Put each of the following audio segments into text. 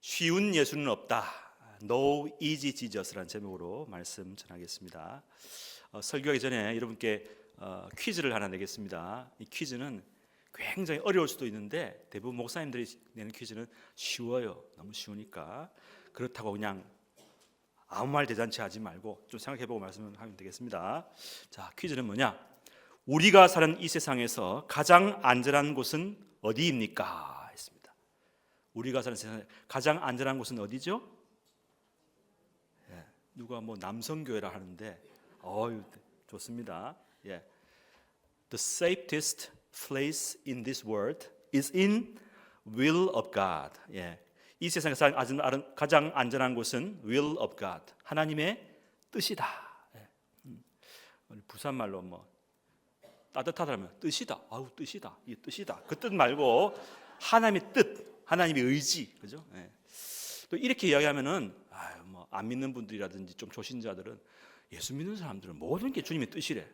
쉬운 예수는 없다. No easy Jesus라는 제목으로 말씀 전하겠습니다. 설교하기 전에 여러분께 퀴즈를 하나 내겠습니다. 이 퀴즈는 굉장히 어려울 수도 있는데 대부분 목사님들이 내는 퀴즈는 쉬워요. 너무 쉬우니까 그렇다고 그냥 아무 말 대잔치 하지 말고 좀 생각해보고 말씀하면 되겠습니다. 자, 퀴즈는 뭐냐? 우리가 사는 이 세상에서 가장 안전한 곳은 어디입니까? 했습니다. 우리가 사는 세상에 가장 안전한 곳은 어디죠? 누가 뭐 남성교회라 하는데 좋습니다. The safest place in this world is in will of God. 이 세상에서 가장 안전한 곳은 will of God, 하나님의 뜻이다. 부산말로 뭐 따뜻하다면 뜻이다. 뜻이다. 이 뜻이다. 그 뜻 말고 하나님의 뜻, 하나님의 의지, 그죠? 또 이렇게 이야기하면은 뭐 안 믿는 분들이라든지 좀 조신자들은 예수 믿는 사람들은 모든 게 주님의 뜻이래.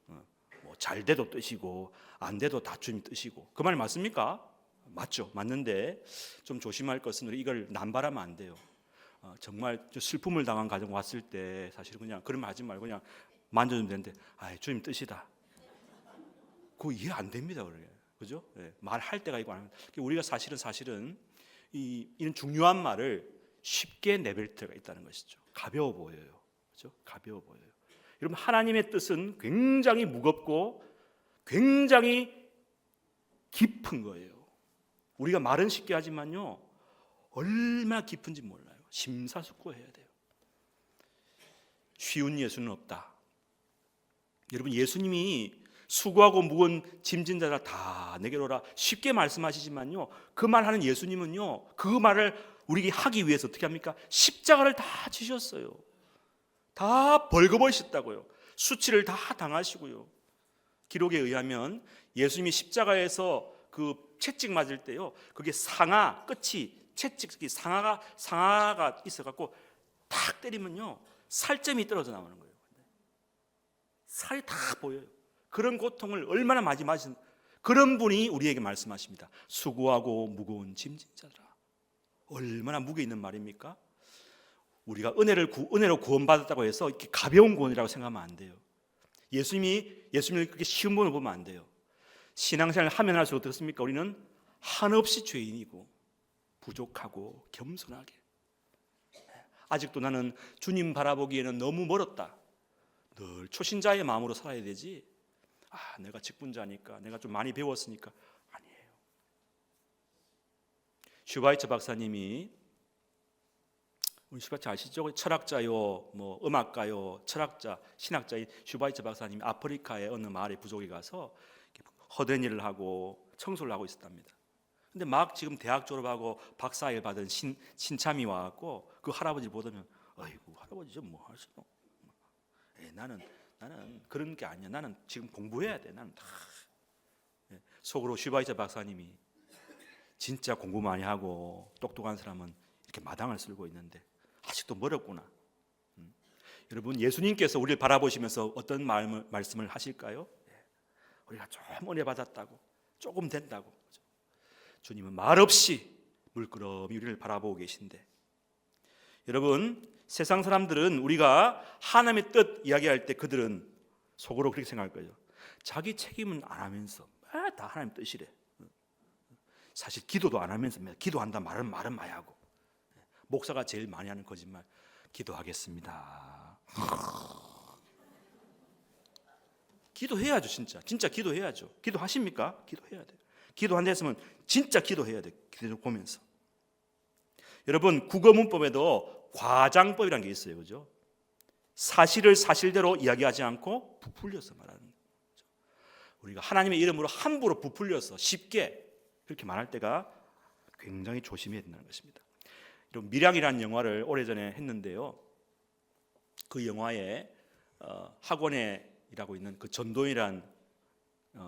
뭐 잘 돼도 뜻이고 안 돼도 다 주님 뜻이고. 그 말 맞습니까? 맞죠. 맞는데 좀 조심할 것은 우리 이걸 남발하면 안 돼요. 정말 슬픔을 당한 가정 왔을 때 사실 그냥 그런 말 하지 말고 그냥 만져주면 되는데 주님 뜻이다. 그거 이해 안 됩니다. 그죠? 말할 때가 있고 안 합니다. 우리가 사실은 이런 중요한 말을 쉽게 내뱉을 때가 있다는 것이죠. 가벼워 보여요. 그죠? 가벼워 보여요. 여러분, 하나님의 뜻은 굉장히 무겁고 굉장히 깊은 거예요. 우리가 말은 쉽게 하지만요, 얼마나 깊은지 몰라요. 심사숙고해야 돼요. 쉬운 예수는 없다. 여러분, 예수님이 수고하고 무거운 짐진 자라 다 내게로 오라 쉽게 말씀하시지만요, 그 말하는 예수님은요, 그 말을 우리에게 하기 위해서 어떻게 합니까? 십자가를 다 지셨어요. 다 벌거벗으셨다고요. 수치를 다 당하시고요. 기록에 의하면 예수님이 십자가에서 그 채찍 맞을 때요, 그게 상하 끝이 채찍이 상하가 있어갖고 탁 때리면요 살점이 떨어져 나오는 거예요. 살이 다 보여요. 그런 고통을 얼마나 많이 맞은 그런 분이 우리에게 말씀하십니다. 수고하고 무거운 짐진 자들아. 얼마나 무게 있는 말입니까? 우리가 은혜로 구원받았다고 해서 이렇게 가벼운 구원이라고 생각하면 안 돼요. 예수님을 그렇게 쉬운 분을 보면 안 돼요. 신앙생활을 하면 할수록 어떻습니까? 우리는 한없이 죄인이고 부족하고 겸손하게, 아직도 나는 주님 바라보기에는 너무 멀었다, 늘 초신자의 마음으로 살아야 되지, 내가 직분자니까, 내가 좀 많이 배웠으니까. 아니에요. 슈바이처 박사님이, 우리 슈바이처 아시죠? 철학자요, 뭐 음악가요, 철학자, 신학자인 슈바이처 박사님이 아프리카의 어느 마을에 부족에 가서 헛된 일을 하고 청소를 하고 있었답니다. 근데 막 지금 대학 졸업하고 박사일 받은 신참이 와갖고 그 할아버지를 보더니, 어이구 할아버지 좀 뭐 하시노? 나는 그런 게 아니야. 나는 지금 공부해야 돼. 나는 다. 속으로 슈바이처 박사님이 진짜 공부 많이 하고 똑똑한 사람은 이렇게 마당을 쓸고 있는데 아직도 멀었구나. 여러분, 예수님께서 우리를 바라보시면서 어떤 말씀을 하실까요? 우리가 좀 은혜 받았다고, 조금 된다고. 주님은 말없이 물끄러미 우리를 바라보고 계신데, 여러분, 세상 사람들은 우리가 하나님의 뜻 이야기할 때 그들은 속으로 그렇게 생각할 거예요. 자기 책임은 안 하면서 다 하나님 뜻이래. 사실 기도도 안 하면서 기도한다 말은 많이 하고, 목사가 제일 많이 하는 거짓말, 기도하겠습니다. 기도해야죠. 진짜 기도해야죠. 기도하십니까? 기도해야 돼요. 기도 안 됐으면 진짜 기도해야 돼요. 기도 보면서. 여러분, 국어 문법에도 과장법이라는 게 있어요. 그죠? 사실을 사실대로 이야기하지 않고 부풀려서 말하는 거죠. 우리가 하나님의 이름으로 함부로 부풀려서 쉽게 그렇게 말할 때가 굉장히 조심해야 된다는 것입니다. 밀양이라는 영화를 오래전에 했는데요, 그 영화에 학원에 일하고 있는 그 전도인이라는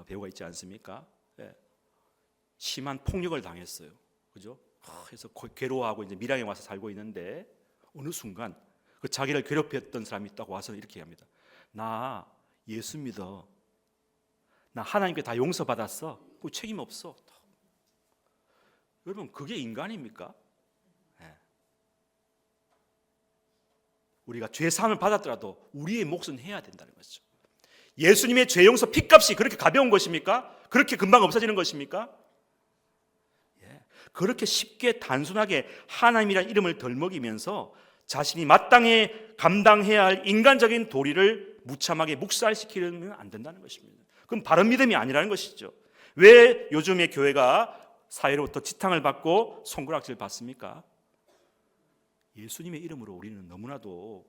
배우가 있지 않습니까? 심한 폭력을 당했어요. 그죠? 그래서 괴로워하고 이제 밀양에 와서 살고 있는데, 어느 순간 그 자기를 괴롭혔던 사람이 딱 와서 이렇게 합니다. 나 예수 믿어. 나 하나님께 다 용서받았어. 그 책임 없어. 여러분, 그게 인간입니까? 우리가 죄 사함을 받았더라도 우리의 몫은 해야 된다는 거죠. 예수님의 죄 용서 핏값이 그렇게 가벼운 것입니까? 그렇게 금방 없어지는 것입니까? 그렇게 쉽게 단순하게 하나님이라는 이름을 덜먹이면서 자신이 마땅히 감당해야 할 인간적인 도리를 무참하게 묵살시키면 안 된다는 것입니다. 그럼 바른 믿음이 아니라는 것이죠. 왜 요즘의 교회가 사회로부터 지탕을 받고 손가락질 받습니까? 예수님의 이름으로 우리는 너무나도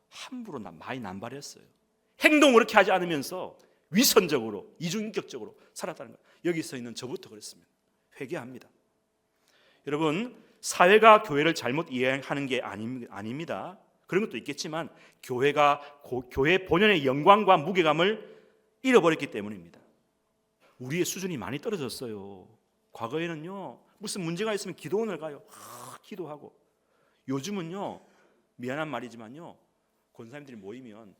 함부로 많이 남발했어요. 행동을 그렇게 하지 않으면서 위선적으로 이중인격적으로 살았다는 거예요. 여기서 있는 저부터 그랬습니다. 회개합니다. 여러분, 사회가 교회를 잘못 이해하는 게 아닙니다. 그런 것도 있겠지만 교회가 교회 본연의 영광과 무게감을 잃어버렸기 때문입니다. 우리의 수준이 많이 떨어졌어요. 과거에는요, 무슨 문제가 있으면 기도원을 가요. 기도하고. 요즘은요, 미안한 말이지만요, 권사님들이 모이면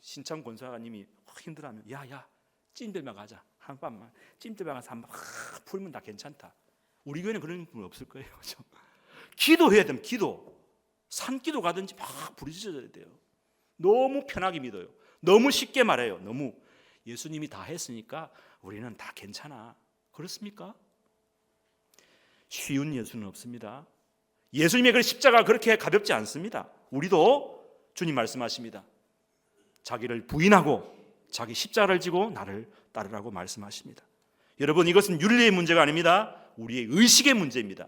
신참 권사님이 힘들어하면 야야 찜들만 가자, 한 밤만 찜들만 가서 한번 풀면 다 괜찮다. 우리 교회는 그런 분 없을 거예요. 그렇죠? 기도해야 됩니다. 기도. 산기도 가든지 막 부르짖어야 돼요. 너무 편하게 믿어요. 너무 쉽게 말해요. 너무 예수님이 다 했으니까 우리는 다 괜찮아. 그렇습니까? 쉬운 예수는 없습니다. 예수님의 그 십자가 그렇게 가볍지 않습니다. 우리도 주님 말씀하십니다. 자기를 부인하고 자기 십자가를 지고 나를 따르라고 말씀하십니다. 여러분, 이것은 윤리의 문제가 아닙니다. 우리의 의식의 문제입니다.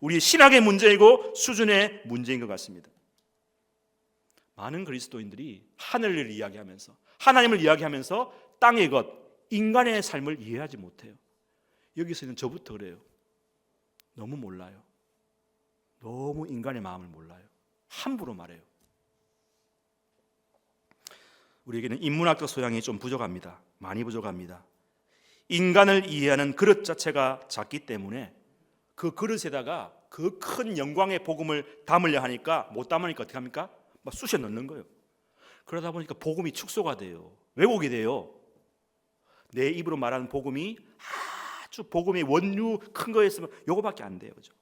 우리의 신학의 문제이고 수준의 문제인 것 같습니다. 많은 그리스도인들이 하늘을 이야기하면서 하나님을 이야기하면서 땅의 것, 인간의 삶을 이해하지 못해요. 여기서 있는 저부터 그래요. 너무 몰라요. 너무 인간의 마음을 몰라요. 함부로 말해요. 우리에게는 인문학적 소양이 좀 부족합니다. 많이 부족합니다. 인간을 이해하는 그릇 자체가 작기 때문에 그 그릇에다가 그 큰 영광의 복음을 담으려 하니까 못 담으니까 어떻게 합니까? 막 쑤셔 넣는 거예요. 그러다 보니까 복음이 축소가 돼요. 왜곡이 돼요. 내 입으로 말하는 복음이 아주 복음의 원류 큰 거였으면 요거밖에 안 돼요. 그죠?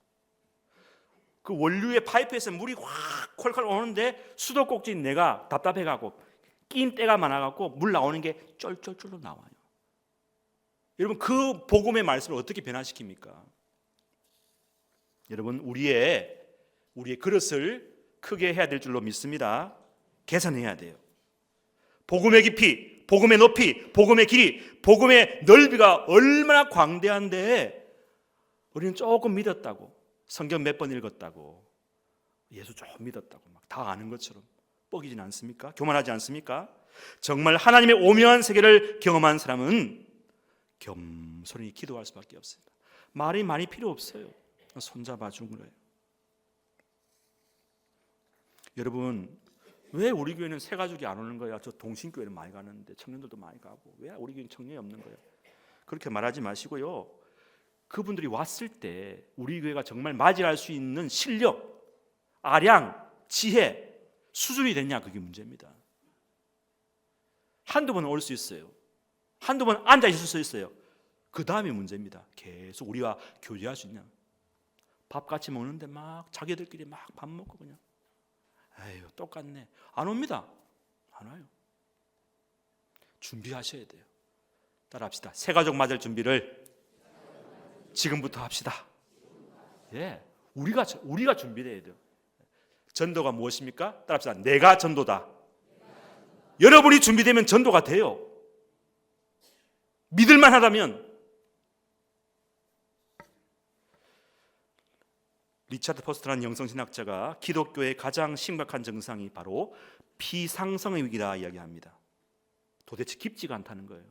그 원류의 파이프에서 물이 확 콜콜 오는데 수도꼭지인 내가 답답해가고 낀 때가 많아갖고 물 나오는 게 쫄쫄쫄 나와요. 여러분, 그 복음의 말씀을 어떻게 변화시킵니까? 여러분, 우리의 그릇을 크게 해야 될 줄로 믿습니다. 개선해야 돼요. 복음의 깊이, 복음의 높이, 복음의 길이, 복음의 넓이가 얼마나 광대한데 우리는 조금 믿었다고, 성경 몇 번 읽었다고, 예수 좀 믿었다고 막 다 아는 것처럼 뻐기진 않습니까? 교만하지 않습니까? 정말 하나님의 오묘한 세계를 경험한 사람은 겸손히 기도할 수밖에 없습니다. 말이 많이 필요 없어요. 손잡아 준 거예요. 여러분, 왜 우리 교회는 새 가족이 안 오는 거야? 저 동신교회는 많이 가는데 청년들도 많이 가고 왜 우리 교회는 청년이 없는 거예요? 그렇게 말하지 마시고요. 그분들이 왔을 때 우리 교회가 정말 맞이할 수 있는 실력, 아량, 지혜, 수준이 됐냐, 그게 문제입니다. 한두 번은 올 수 있어요. 한두 번 앉아 있을 수 있어요. 그 다음이 문제입니다. 계속 우리와 교제할 수 있냐. 밥 같이 먹는데 막 자기들끼리 막 밥 먹고 그냥 에휴 똑같네. 안 옵니다. 안 와요. 준비하셔야 돼요. 따라합시다. 새 가족 맞을 준비를 지금부터 합시다. 예, 우리가 준비해야 돼요. 전도가 무엇입니까? 따라합시다. 내가 전도다. 여러분이 준비되면 전도가 돼요. 믿을만 하다면. 리차드 포스터라는 영성신학자가 기독교의 가장 심각한 증상이 바로 비상성의 위기다 이야기합니다. 도대체 깊지가 않다는 거예요.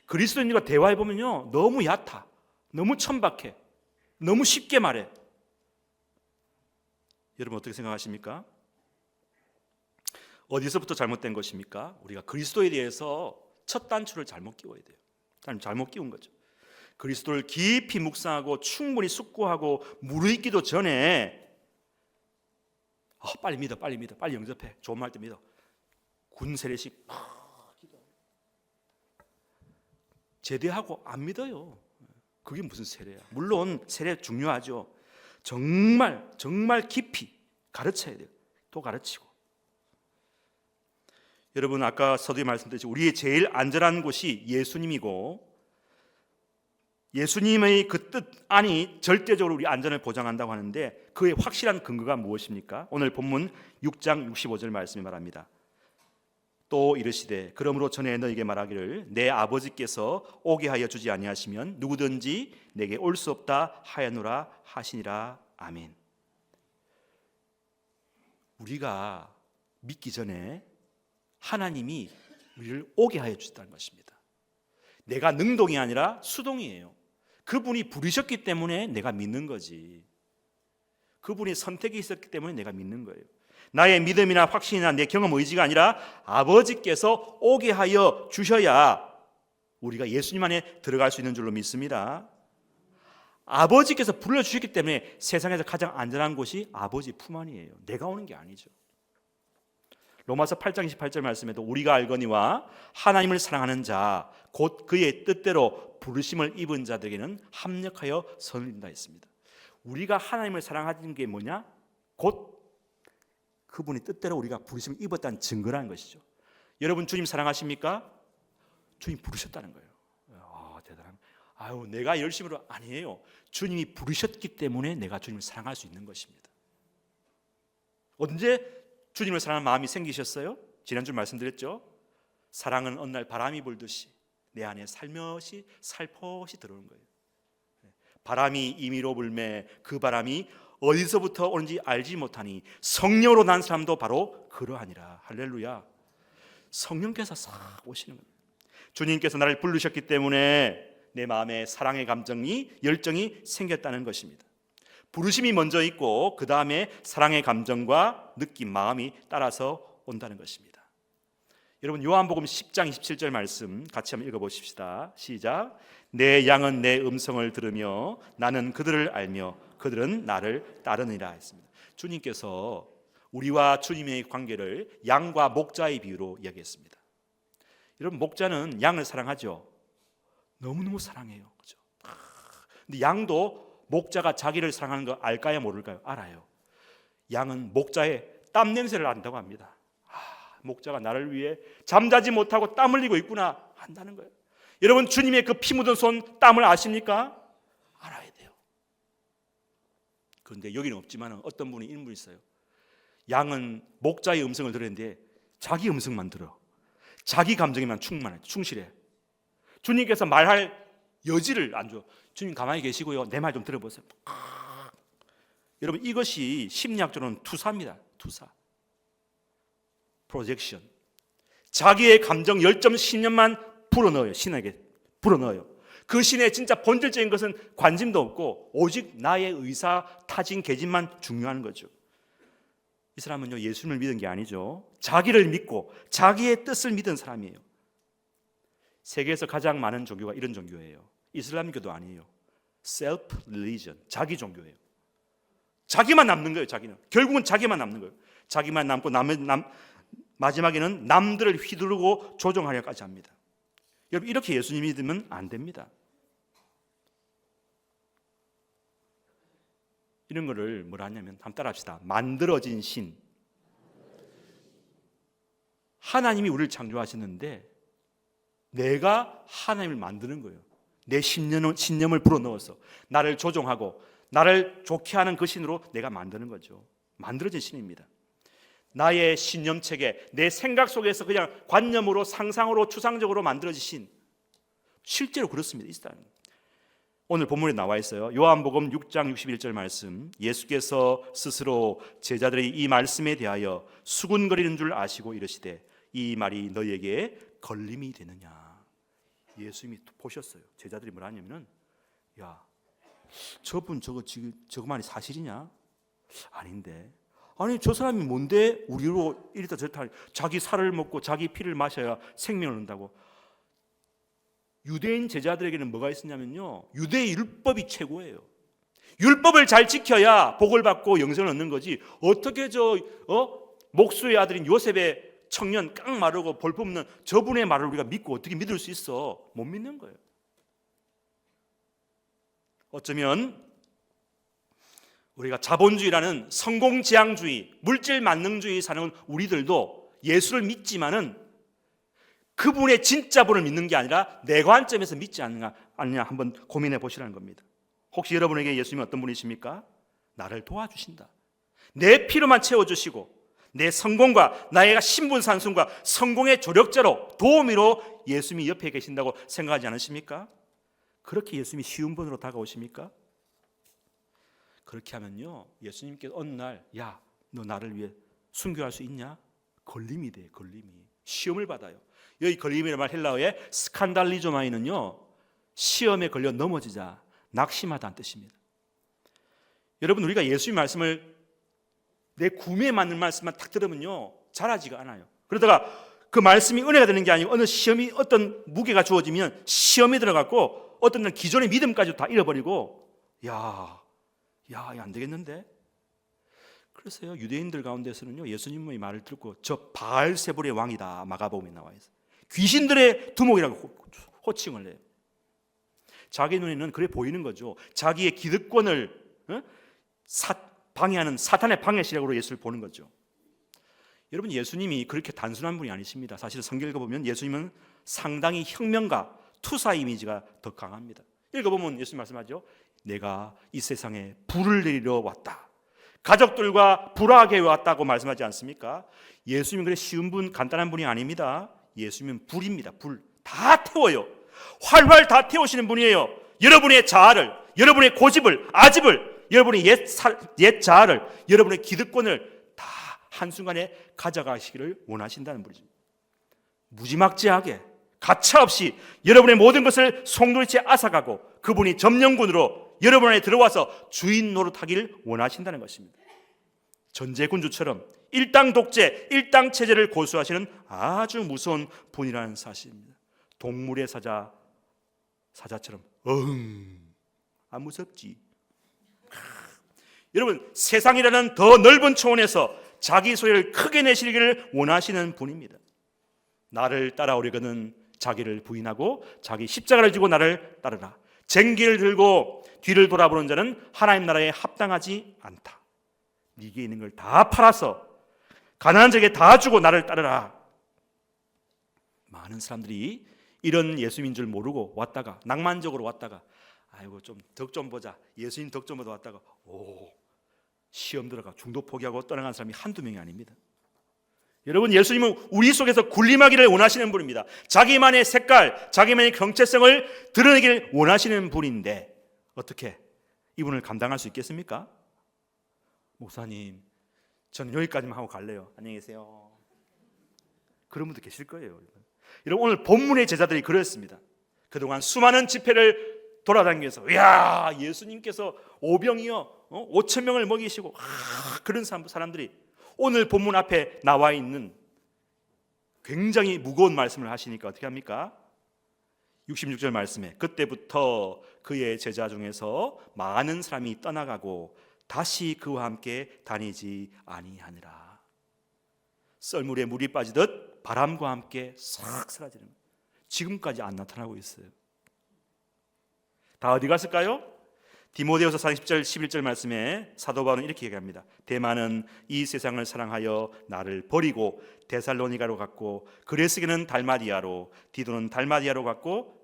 그리스도인들과 대화해보면요, 너무 얕아, 너무 천박해, 너무 쉽게 말해. 여러분 어떻게 생각하십니까? 어디서부터 잘못된 것입니까? 우리가 그리스도에 대해서 첫 단추를 잘못 끼워야 돼요. 잘못 끼운 거죠. 그리스도를 깊이 묵상하고 충분히 숙고하고 무르익기도 전에 빨리 믿어, 빨리 영접해, 좋은 말 때 믿어. 군 세례식 제대하고 안 믿어요. 그게 무슨 세례야? 물론 세례 중요하죠. 정말 깊이 가르쳐야 돼요. 또 가르치고. 여러분 아까 서두에 말씀드렸죠. 우리의 제일 안전한 곳이 예수님이고 예수님의 그 뜻 안이 절대적으로 우리 안전을 보장한다고 하는데 그의 확실한 근거가 무엇입니까? 오늘 본문 6장 65절 말씀이 말합니다. 또 이르시되 그러므로 전에 너에게 말하기를 내 아버지께서 오게 하여 주지 아니하시면 누구든지 내게 올 수 없다 하였노라 하시니라. 아멘. 우리가 믿기 전에 하나님이 우리를 오게 하여 주셨다는 것입니다. 내가 능동이 아니라 수동이에요. 그분이 부르셨기 때문에 내가 믿는 거지. 그분이 선택이 있었기 때문에 내가 믿는 거예요. 나의 믿음이나 확신이나 내 경험 의지가 아니라 아버지께서 오게 하여 주셔야 우리가 예수님 안에 들어갈 수 있는 줄로 믿습니다. 아버지께서 불러주셨기 때문에 세상에서 가장 안전한 곳이 아버지 품 안이에요. 내가 오는 게 아니죠. 로마서 8장 28절 말씀에도 우리가 알거니와 하나님을 사랑하는 자 곧 그의 뜻대로 부르심을 입은 자들에게는 합력하여 선을 이룬다 했습니다. 우리가 하나님을 사랑하는 게 뭐냐? 곧 그분의 뜻대로 우리가 부르심을 입었다는 증거라는 것이죠. 여러분 주님 사랑하십니까? 주님 부르셨다는 거예요. 대단한. 내가 열심으로 아니에요. 주님이 부르셨기 때문에 내가 주님을 사랑할 수 있는 것입니다. 언제 주님을 사랑하는 마음이 생기셨어요? 지난주 말씀드렸죠. 사랑은 어느 날 바람이 불듯이 내 안에 살며시 살포시 들어오는 거예요. 바람이 임의로 불매 그 바람이 어디서부터 오는지 알지 못하니 성령으로 난 사람도 바로 그러하니라. 할렐루야. 성령께서 싹 오시는 겁니다. 주님께서 나를 부르셨기 때문에 내 마음에 사랑의 감정이 열정이 생겼다는 것입니다. 부르심이 먼저 있고 그 다음에 사랑의 감정과 느낌, 마음이 따라서 온다는 것입니다. 여러분 요한복음 10장 27절 말씀 같이 한번 읽어보십시다. 시작. 내 양은 내 음성을 들으며 나는 그들을 알며 그들은 나를 따르니라 했습니다. 주님께서 우리와 주님의 관계를 양과 목자의 비유로 이야기했습니다. 여러분 목자는 양을 사랑하죠. 너무너무 사랑해요. 그렇죠? 근데 양도 목자가 자기를 사랑하는 거 알까요 모를까요? 알아요. 양은 목자의 땀 냄새를 안다고 합니다. 목자가 나를 위해 잠자지 못하고 땀 흘리고 있구나 한다는 거예요. 여러분 주님의 그 피 묻은 손 땀을 아십니까? 알아야 돼요. 그런데 여기는 없지만 어떤 분이 인물이 있어요. 양은 목자의 음성을 들었는데 자기 음성만 들어. 자기 감정에만 충실해. 주님께서 말할 여지를 안 줘. 주님 가만히 계시고요. 내 말 좀 들어보세요. 여러분 이것이 심리학적으로는 투사입니다. 투사. 프로젝션. 자기의 감정 열정 신념만 불어넣어요. 신에게 불어넣어요. 그 신의 진짜 본질적인 것은 관심도 없고 오직 나의 의사, 타진, 계집만 중요한 거죠. 이 사람은요 예수님을 믿은 게 아니죠. 자기를 믿고 자기의 뜻을 믿은 사람이에요. 세계에서 가장 많은 종교가 이런 종교예요. 이슬람교도 아니에요. 셀프 릴리전, 자기 종교예요. 자기만 남는 거예요. 자기는 결국은 자기만 남는 거예요. 자기만 남고 마지막에는 남들을 휘두르고 조종하려까지 합니다. 여러분 이렇게 예수님 믿으면 안 됩니다. 이런 거를 뭐라 하냐면 한번 따라합시다. 만들어진 신. 하나님이 우리를 창조하셨는데 내가 하나님을 만드는 거예요. 내 신념을 불어넣어서 나를 조종하고 나를 좋게 하는 그 신으로 내가 만드는 거죠. 만들어진 신입니다. 나의 신념체계, 내 생각 속에서 그냥 관념으로 상상으로 추상적으로 만들어진 신. 실제로 그렇습니다. 이 사람. 오늘 본문에 나와 있어요. 요한복음 6장 61절 말씀. 예수께서 스스로 제자들의 이 말씀에 대하여 수군거리는 줄 아시고 이르시되 이 말이 너희에게 걸림이 되느냐. 예수님이 보셨어요. 제자들이 뭐라 하냐면은 야, 저분 저거 말이 사실이냐? 아닌데. 아니 저 사람이 뭔데 우리로 이랬다 저랬다 자기 살을 먹고 자기 피를 마셔야 생명을 얻는다고. 유대인 제자들에게는 뭐가 있었냐면요 유대의 율법이 최고예요. 율법을 잘 지켜야 복을 받고 영생을 얻는 거지. 어떻게 목수의 아들인 요셉의 청년 깡 마르고 볼품없는 저분의 말을 우리가 믿고 어떻게 믿을 수 있어? 못 믿는 거예요. 어쩌면 우리가 자본주의라는 성공지향주의, 물질 만능주의 사는 우리들도 예수를 믿지만은 그분의 진짜 분을 믿는 게 아니라 내 관점에서 믿지 않느냐 한번 고민해 보시라는 겁니다. 혹시 여러분에게 예수님은 어떤 분이십니까? 나를 도와주신다. 내 필요만 채워주시고 내 성공과 나의 신분산sun과 성공의 조력자로 도우미로 예수님이 옆에 계신다고 생각하지 않으십니까? 그렇게 예수님이 쉬운 분으로 다가오십니까? 그렇게 하면요, 예수님께서 어느 날, 야, 너 나를 위해 순교할 수 있냐? 걸림이 돼, 걸림이. 시험을 받아요. 여기 걸림이라는 말 헬라어의 스칸달리조마이는요, 시험에 걸려 넘어지자 낙심하다는 뜻입니다. 여러분, 우리가 예수님 말씀을 내 구매에 맞는 말씀만 딱 들으면요, 잘하지가 않아요. 그러다가 그 말씀이 은혜가 되는 게 아니고 어느 시험이 어떤 무게가 주어지면 시험에 들어갔고 어떤 날 기존의 믿음까지 다 잃어버리고 야, 안 되겠는데? 그래서요, 유대인들 가운데서는요, 예수님의 말을 듣고 저 바알세불의 왕이다 마가복음에 나와 있어요. 귀신들의 두목이라고 호칭을 해요. 자기 눈에는 그래 보이는 거죠. 자기의 기득권을 방해하는 사탄의 방해실력으로 예수를 보는 거죠. 여러분, 예수님이 그렇게 단순한 분이 아니십니다. 사실 성경 읽어보면 예수님은 상당히 혁명가, 투사 이미지가 더 강합니다. 읽어보면 예수님 말씀하죠. 내가 이 세상에 불을 내리러 왔다. 가족들과 불화하게 왔다고 말씀하지 않습니까? 예수님은 그래 쉬운 분, 간단한 분이 아닙니다. 예수님은 불입니다. 불 다 태워요. 활활 다 태우시는 분이에요. 여러분의 자아를, 여러분의 고집을, 아집을, 여러분의 옛 자아를, 여러분의 기득권을 다 한순간에 가져가시기를 원하신다는 분이죠. 무지막지하게 가차없이 여러분의 모든 것을 송두리째 앗아가고 그분이 점령군으로 여러분 안에 들어와서 주인 노릇하기를 원하신다는 것입니다. 전제군주처럼 일당 독재, 일당 체제를 고수하시는 아주 무서운 분이라는 사실입니다. 동물의 사자처럼 안 무섭지. 여러분, 세상이라는 더 넓은 초원에서 자기 소리를 크게 내시기를 원하시는 분입니다. 나를 따라오려거든 자기를 부인하고 자기 십자가를 지고 나를 따르라. 쟁기를 들고 뒤를 돌아보는 자는 하나님 나라에 합당하지 않다. 네게 있는 걸 다 팔아서 가난한 자에게 다 주고 나를 따르라. 많은 사람들이 이런 예수님인 줄 모르고 왔다가 낭만적으로 왔다가 아이고 좀 덕 좀 보자, 예수님 덕 좀 보다 왔다가 시험 들어가 중도 포기하고 떠나간 사람이 한두 명이 아닙니다. 여러분, 예수님은 우리 속에서 군림하기를 원하시는 분입니다. 자기만의 색깔, 자기만의 정체성을 드러내기를 원하시는 분인데 어떻게 이분을 감당할 수 있겠습니까? 목사님, 저는 여기까지만 하고 갈래요. 안녕히 계세요. 그런 분도 계실 거예요. 여러분, 오늘 본문의 제자들이 그랬습니다. 그동안 수많은 집회를 돌아다니면서 야, 예수님께서 오병이요 5천 명을 먹이시고 그런 사람들이 오늘 본문 앞에 나와 있는 굉장히 무거운 말씀을 하시니까 어떻게 합니까? 66절 말씀에 그때부터 그의 제자 중에서 많은 사람이 떠나가고 다시 그와 함께 다니지 아니하니라. 썰물에 물이 빠지듯 바람과 함께 싹 사라지는 거예요. 지금까지 안 나타나고 있어요. 다 어디 갔을까요? 디모데후서 40절 11절 말씀에 사도 바울은 이렇게 얘기합니다. 데마는 이 세상을 사랑하여 나를 버리고 데살로니가로 갔고 그레스게는 달마디아로, 디도는 달마디아로 갔고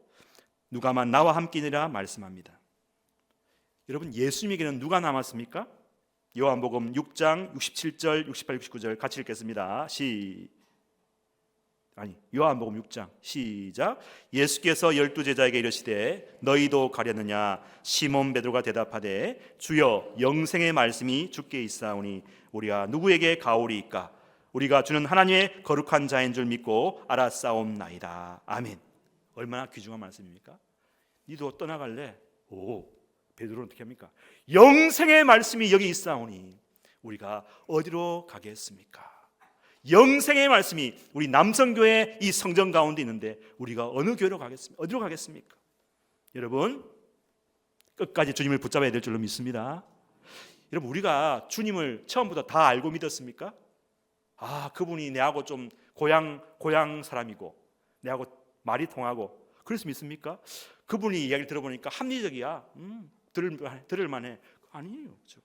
누가만 나와 함께니라 말씀합니다. 여러분, 예수님에게는 누가 남았습니까? 요한복음 6장 67절 68, 69절 같이 읽겠습니다. 요한복음 6장 시작. 예수께서 12제자에게 이르시되 너희도 가려느냐? 시몬 베드로가 대답하되 주여, 영생의 말씀이 주께 있사오니 우리가 누구에게 가오리이까? 우리가 주는 하나님의 거룩한 자인 줄 믿고 알았사옵나이다. 아멘. 얼마나 귀중한 말씀입니까? 니도 떠나갈래? 베드로는 어떻게 합니까? 영생의 말씀이 여기 있사오니 우리가 어디로 가겠습니까? 영생의 말씀이 우리 남성교회 이 성전 가운데 있는데 우리가 어느 교회로 가겠습니까? 어디로 가겠습니까? 여러분, 끝까지 주님을 붙잡아야 될 줄로 믿습니다. 여러분, 우리가 주님을 처음부터 다 알고 믿었습니까? 그분이 내하고 좀 고향 사람이고 내하고 말이 통하고 그래서 믿습니까? 그분이 이야기를 들어보니까 합리적이야. 들을만해. 아니에요. 그렇죠?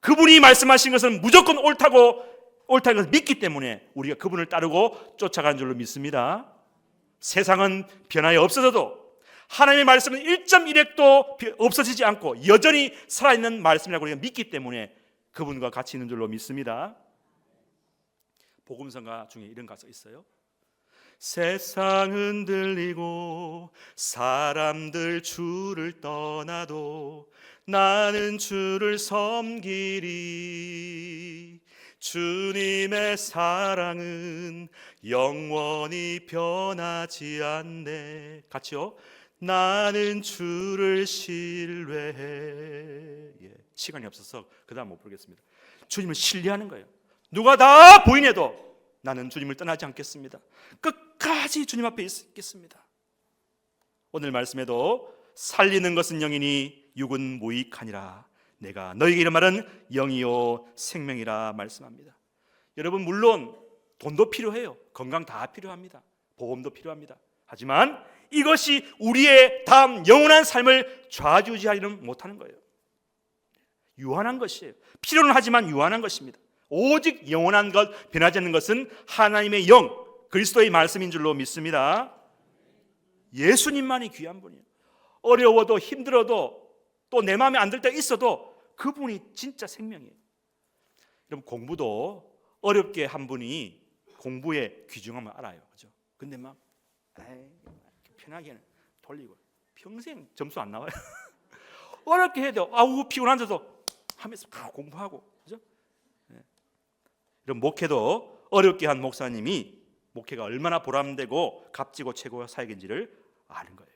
그분이 말씀하신 것은 무조건 옳다는 것을 믿기 때문에 우리가 그분을 따르고 쫓아가는 줄로 믿습니다. 세상은 변화에 없어져도 하나님의 말씀은 1.1핵도 없어지지 않고 여전히 살아있는 말씀이라고 우리가 믿기 때문에 그분과 같이 있는 줄로 믿습니다. 복음성가 중에 이런 가사가 있어요. 세상은 들리고 사람들 주를 떠나도 나는 주를 섬기리. 주님의 사랑은 영원히 변하지 않네. 같이요. 나는 주를 신뢰해. 시간이 없어서 그 다음 못 부르겠습니다. 주님을 신뢰하는 거예요. 누가 다 부인해도 나는 주님을 떠나지 않겠습니다. 끝까지 주님 앞에 있겠습니다. 오늘 말씀에도 살리는 것은 영이니 육은 무익하니라. 내가 너희에게 이런 말은 영이요 생명이라 말씀합니다. 여러분, 물론 돈도 필요해요. 건강 다 필요합니다. 보험도 필요합니다. 하지만 이것이 우리의 다음 영원한 삶을 좌지우지하지는 못하는 거예요. 유한한 것이에요. 필요는 하지만 유한한 것입니다. 오직 영원한 것, 변하지 않는 것은 하나님의 영, 그리스도의 말씀인 줄로 믿습니다. 예수님만이 귀한 분이에요. 어려워도 힘들어도 또 내 마음에 안 들 때 있어도 그분이 진짜 생명이에요. 여러분, 공부도 어렵게 한 분이 공부의 귀중함을 알아요. 그죠? 근데 막 편하게 돌리고 평생 점수 안 나와요. 어렵게 해야 돼요. 아우 피곤한데도 하면서 공부하고. 그죠? 이런 목회도 어렵게 한 목사님이 목회가 얼마나 보람되고 값지고 최고의 사역인지를 아는 거예요.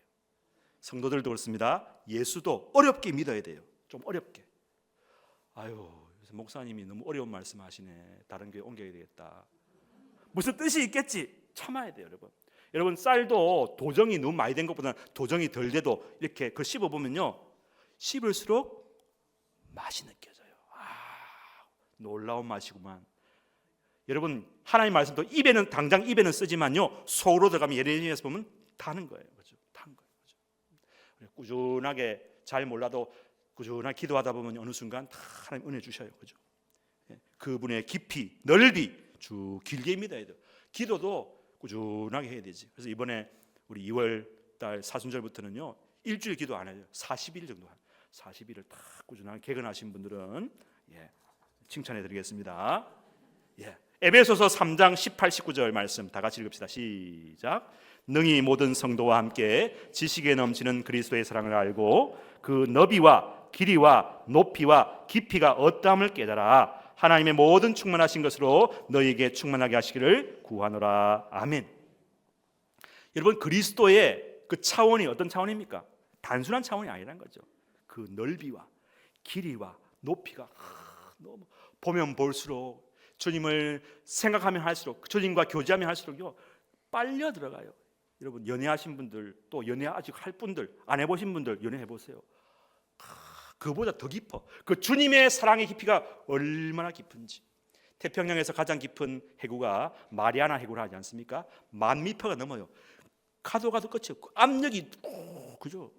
성도들도 그렇습니다. 예수도 어렵게 믿어야 돼요. 좀 어렵게. 아유, 목사님이 너무 어려운 말씀하시네. 다른 교회 옮겨야 되겠다. 무슨 뜻이 있겠지? 참아야 돼요, 여러분. 여러분, 쌀도 도정이 너무 많이 된 것보다는 도정이 덜 돼도 이렇게 그 씹어보면요, 씹을수록 맛이 느껴져요. 놀라운 맛이구만. 여러분, 하나님 말씀도 입에는 당장 입에는 쓰지만요, 속으로 들어가면 예레미야에서 보면 타는 거예요. 그렇죠? 타는 거예요. 그렇죠? 꾸준하게 잘 몰라도 꾸준하게 기도하다 보면 어느 순간 다 하나님 은혜 주셔요. 그죠? 그분의 깊이, 넓이 쭉 길게 믿어야 돼요. 기도도 꾸준하게 해야 되지. 그래서 이번에 우리 2월 달 사순절부터는요, 일주일 기도 안 해요. 40일 정도. 40일을 다 꾸준하게 개근하신 분들은 칭찬해 드리겠습니다. 에베소서 3장 18, 19절 말씀 다 같이 읽읍시다. 시작. 능히 모든 성도와 함께 지식에 넘치는 그리스도의 사랑을 알고 그 너비와 길이와 높이와 깊이가 어떠함을 깨달아 하나님의 모든 충만하신 것으로 너희에게 충만하게 하시기를 구하노라. 아멘. 여러분, 그리스도의 그 차원이 어떤 차원입니까? 단순한 차원이 아니라는 거죠. 그 넓이와 길이와 높이가 너무 보면 볼수록, 주님을 생각하면 할수록, 주님과 교제하면 할수록요, 빨려 들어가요. 여러분, 연애하신 분들, 또 연애 아직 할 분들, 안 해보신 분들 연애해 보세요. 그보다 더 깊어. 그 주님의 사랑의 깊이가 얼마나 깊은지. 태평양에서 가장 깊은 해구가 마리아나 해구를 하지 않습니까? 10,000미터가 넘어요. 가도 끝이 없고 압력이 그죠?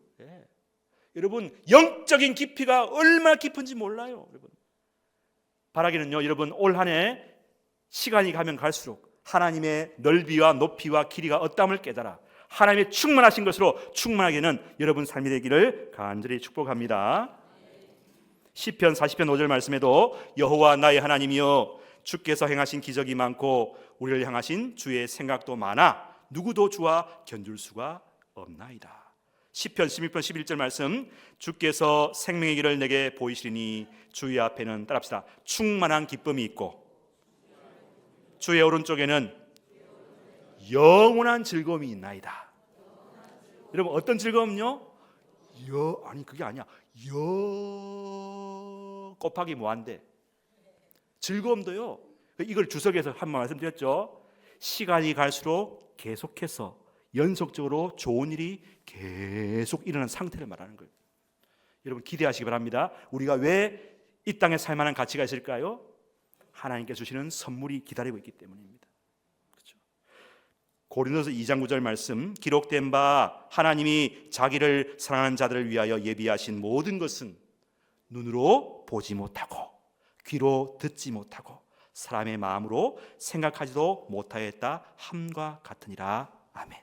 여러분, 영적인 깊이가 얼마나 깊은지 몰라요. 여러분, 바라기는요, 여러분, 올 한 해 시간이 가면 갈수록 하나님의 넓이와 높이와 길이가 어떠함을 깨달아 하나님의 충만하신 것으로 충만하게는 여러분 삶이 되기를 간절히 축복합니다. 시편 40편 5절 말씀에도 여호와 나의 하나님이여 주께서 행하신 기적이 많고 우리를 향하신 주의 생각도 많아 누구도 주와 견줄 수가 없나이다. 시편 16편 11절 말씀, 주께서 생명의 길을 내게 보이시리니 주의 앞에는, 따라합시다, 충만한 기쁨이 있고 주의 오른쪽에는 영원한 즐거움이 있나이다. 여러분, 어떤 즐거움요? 아니 그게 아니야. 곱하기 무한대. 즐거움도요, 이걸 주석에서 한 번 말씀드렸죠. 시간이 갈수록 계속해서 연속적으로 좋은 일이 계속 일어나는 상태를 말하는 거예요. 여러분, 기대하시기 바랍니다. 우리가 왜 이 땅에 살 만한 가치가 있을까요? 하나님께 주시는 선물이 기다리고 있기 때문입니다. 그렇죠? 고린도서 2장 9절 말씀, 기록된 바 하나님이 자기를 사랑하는 자들을 위하여 예비하신 모든 것은 눈으로 보지 못하고 귀로 듣지 못하고 사람의 마음으로 생각하지도 못하였다 함과 같으니라. 아멘.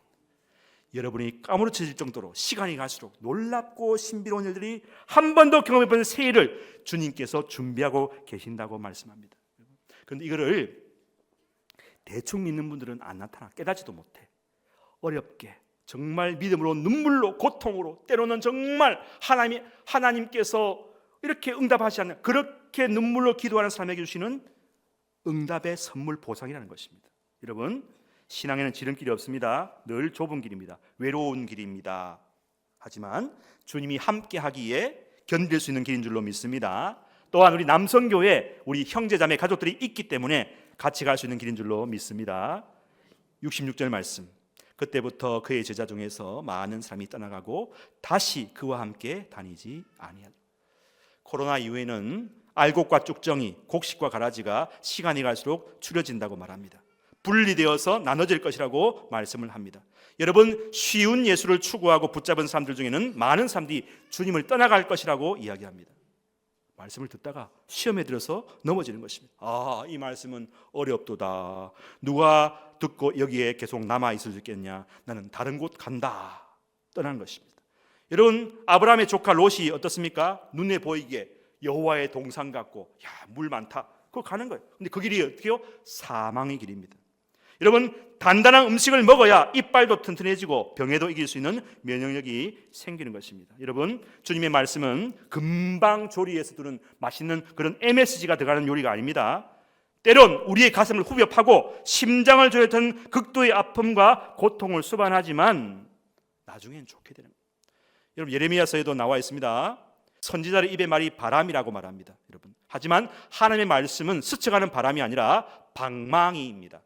여러분이 까무러쳐질 정도로 시간이 갈수록 놀랍고 신비로운 일들이 한 번도 경험해본 새 일을 주님께서 준비하고 계신다고 말씀합니다. 그런데 이거를 대충 믿는 분들은 안 나타나, 깨닫지도 못해. 어렵게 정말 믿음으로, 눈물로, 고통으로, 때로는 정말 하나님께서 이렇게 응답하지 않는, 그렇게 눈물로 기도하는 사람에게 주시는 응답의 선물, 보상이라는 것입니다. 여러분, 신앙에는 지름길이 없습니다. 늘 좁은 길입니다. 외로운 길입니다. 하지만 주님이 함께 하기에 견딜 수 있는 길인 줄로 믿습니다. 또한 우리 남성교회, 우리 형제자매 가족들이 있기 때문에 같이 갈 수 있는 길인 줄로 믿습니다. 66절 말씀, 그때부터 그의 제자 중에서 많은 사람이 떠나가고 다시 그와 함께 다니지 아니하더라. 코로나 이후에는 알곡과 쭉정이, 곡식과 가라지가 시간이 갈수록 줄여진다고 말합니다. 분리되어서 나눠질 것이라고 말씀을 합니다. 여러분, 쉬운 예수를 추구하고 붙잡은 사람들 중에는 많은 사람들이 주님을 떠나갈 것이라고 이야기합니다. 말씀을 듣다가 시험에 들어서 넘어지는 것입니다. 이 말씀은 어렵도다. 누가 듣고 여기에 계속 남아 있을 수 있겠냐? 나는 다른 곳 간다. 떠나는 것입니다. 여러분, 아브라함의 조카 롯이 어떻습니까? 눈에 보이게 여호와의 동산 같고, 물 많다. 그거 가는 거예요. 근데 그 길이 어떻게요? 사망의 길입니다. 여러분, 단단한 음식을 먹어야 이빨도 튼튼해지고 병에도 이길 수 있는 면역력이 생기는 것입니다. 여러분, 주님의 말씀은 금방 조리해서 두는 맛있는 그런 MSG가 들어가는 요리가 아닙니다. 때론 우리의 가슴을 후벼 파고 심장을 조였던 극도의 아픔과 고통을 수반하지만 나중엔 좋게 되는 거예요. 여러분, 예레미야서에도 나와 있습니다. 선지자의 입의 말이 바람이라고 말합니다. 여러분, 하지만 하나님의 말씀은 스쳐가는 바람이 아니라 방망이입니다.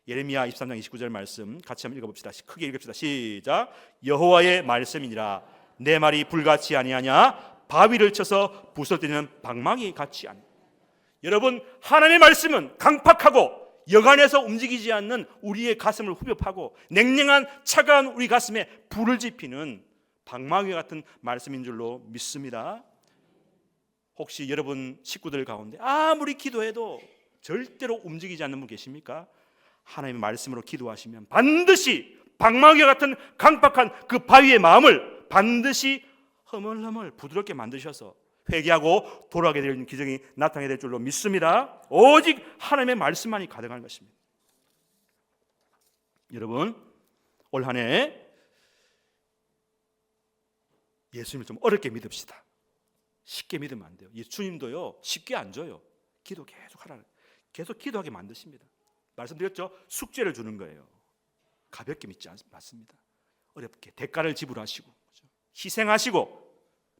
예레미야 23장 29절 말씀 같이 한번 읽어봅시다. 크게 읽읍시다. 시작. 여호와의 말씀이니라. 내 말이 불같이 아니하냐? 바위를 쳐서 부서뜨리는 방망이 같지 않냐. 여러분, 하나님의 말씀은 강팍하고 여간에서 움직이지 않는 우리의 가슴을 후벼 파고 냉랭한 차가운 우리 가슴에 불을 지피는 방망이 같은 말씀인 줄로 믿습니다. 혹시 여러분 식구들 가운데 아무리 기도해도 절대로 움직이지 않는 분 계십니까? 하나님의 말씀으로 기도하시면 반드시 방망이와 같은 강팍한 그 바위의 마음을 반드시 허물허물 부드럽게 만드셔서 회개하고 돌아가게 되는 기적이 나타나게 될 줄로 믿습니다. 오직 하나님의 말씀만이 가능한 것입니다. 여러분, 올 한 해 예수님을 좀 어렵게 믿읍시다. 쉽게 믿으면 안 돼요. 예수님도요 쉽게 안 줘요. 기도 계속 하라는, 계속 기도하게 만드십니다. 말씀드렸죠? 숙제를 주는 거예요. 가볍게 믿지 않습니다. 어렵게 대가를 지불하시고, 그렇죠? 희생하시고,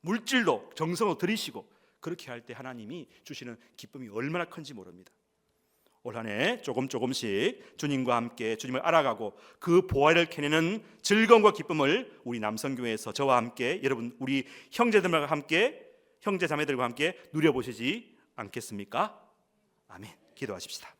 물질로 정성을 들이시고, 그렇게 할 때 하나님이 주시는 기쁨이 얼마나 큰지 모릅니다. 올 한 해 조금씩 주님과 함께 주님을 알아가고 그 보화를 캐내는 즐거움과 기쁨을 우리 남성교회에서 저와 함께, 여러분 우리 형제들과 함께, 형제 자매들과 함께 누려보시지 않겠습니까? 아멘. 기도하십시다.